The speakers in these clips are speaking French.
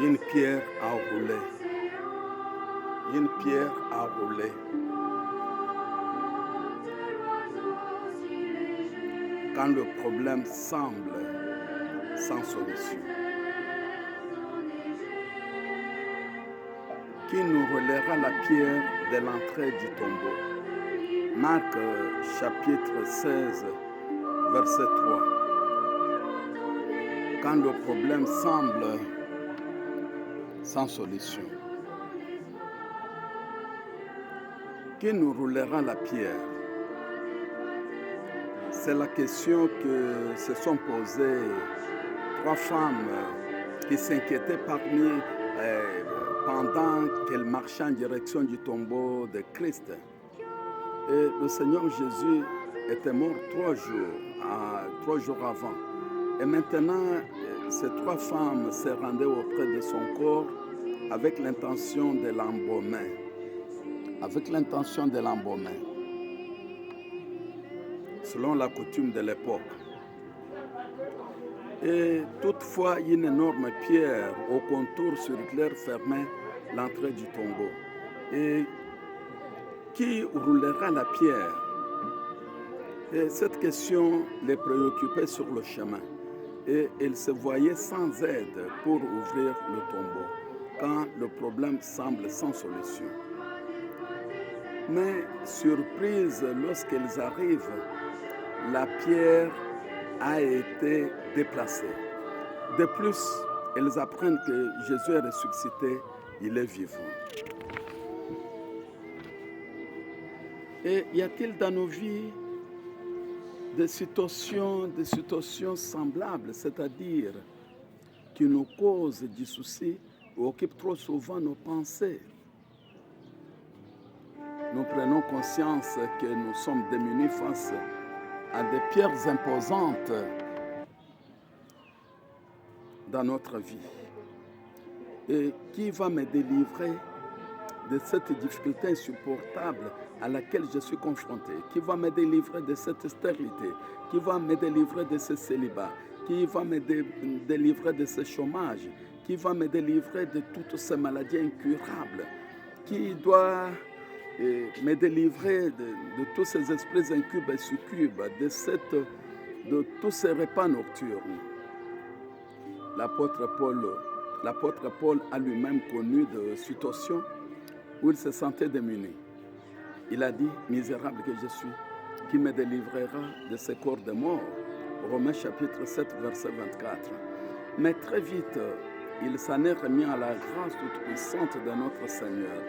Une pierre à rouler. Une pierre à rouler. Quand le problème semble sans solution. Qui nous relèvera la pierre de l'entrée du tombeau? Marc chapitre 16, verset 3. Quand le problème semble sans solution. Qui nous roulera la pierre? C'est la question que se sont posées trois femmes qui s'inquiétaient pendant qu'elles marchaient en direction du tombeau de Christ. Et le Seigneur Jésus était mort 3 jours avant. Et maintenant, ces trois femmes se rendaient auprès de son corps avec l'intention de l'embaumer. Selon la coutume de l'époque. Et toutefois, une énorme pierre au contour circulaire fermait l'entrée du tombeau. Et qui roulera la pierre? Et cette question les préoccupait sur le chemin. Et ils se voyaient sans aide pour ouvrir le tombeau, quand le problème semble sans solution. Mais surprise, lorsqu'ils arrivent, la pierre a été déplacée. De plus, ils apprennent que Jésus est ressuscité, il est vivant. Et y a-t-il dans nos vies des situations semblables, c'est-à-dire qui nous causent du souci ou occupent trop souvent nos pensées? Nous prenons conscience que nous sommes démunis face à des pierres imposantes dans notre vie. Et qui va me délivrer de cette difficulté insupportable à laquelle je suis confronté? Qui va me délivrer de cette stérilité? Qui va me délivrer de ce célibat? Qui va me délivrer de ce chômage? Qui va me délivrer de toutes ces maladies incurables? Qui doit me délivrer de tous ces esprits incubes et succubes, de tous ces repas nocturnes? L'apôtre Paul a lui-même connu de situations où il se sentait démuni. Il a dit, misérable que je suis, qui me délivrera de ce corps de mort? Romains chapitre 7, verset 24. Mais très vite, il s'en est remis à la grâce toute puissante de notre Seigneur.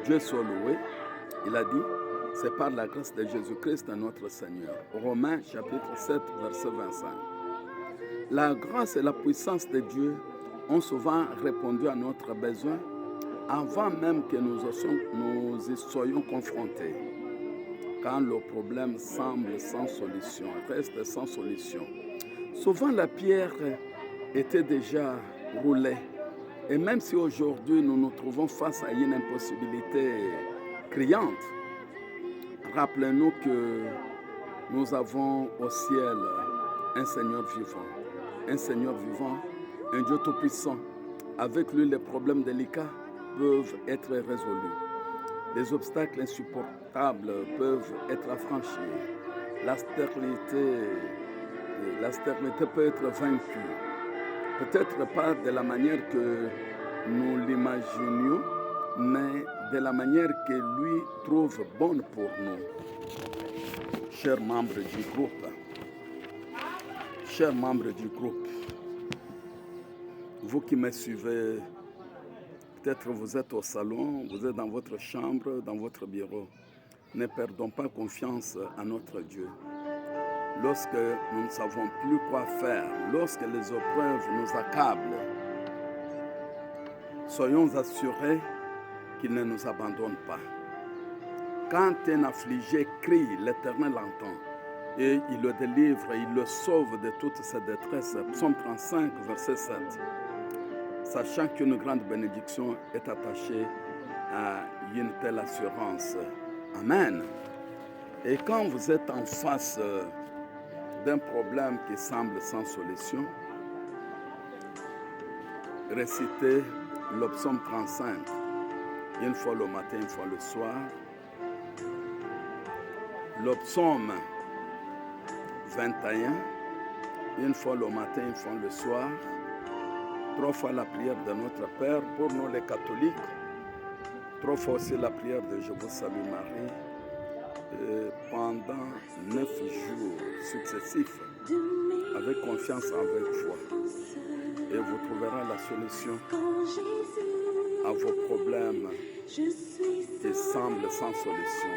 Dieu soit loué. Il a dit, c'est par la grâce de Jésus-Christ notre Seigneur. Romains chapitre 7, verset 25. La grâce et la puissance de Dieu ont souvent répondu à notre besoin avant même que nous y soyons confrontés. Quand le problème semble sans solution, reste sans solution. Souvent la pierre était déjà roulée. Et même si aujourd'hui nous nous trouvons face à une impossibilité criante, rappelez-nous que nous avons au ciel un Seigneur vivant, un Dieu tout-puissant. Avec lui, les problèmes délicats peuvent être résolus. Les obstacles insupportables peuvent être affranchis. La stérilité peut être vaincue. Peut-être pas de la manière que nous l'imaginions, mais de la manière que lui trouve bonne pour nous. Chers membres du groupe, vous qui me suivez, peut-être vous êtes au salon, vous êtes dans votre chambre, dans votre bureau. Ne perdons pas confiance à notre Dieu. Lorsque nous ne savons plus quoi faire, lorsque les épreuves nous accablent, soyons assurés qu'il ne nous abandonne pas. Quand un affligé crie, l'Éternel entend et il le délivre, il le sauve de toute sa détresse. Psaume 35, verset 7. Sachant qu'une grande bénédiction est attachée à une telle assurance. Amen. Et quand vous êtes en face d'un problème qui semble sans solution, réciter le psaume 35, une fois le matin, une fois le soir. Le psaume 21, une fois le matin, une fois le soir. 3 fois la prière de notre Père pour nous les catholiques. 3 fois aussi la prière de Je vous salue Marie. Pendant 9 jours successifs, avec confiance, avec foi. Et vous trouverez la solution à vos problèmes qui semblent sans solution.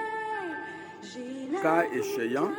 Cas échéant,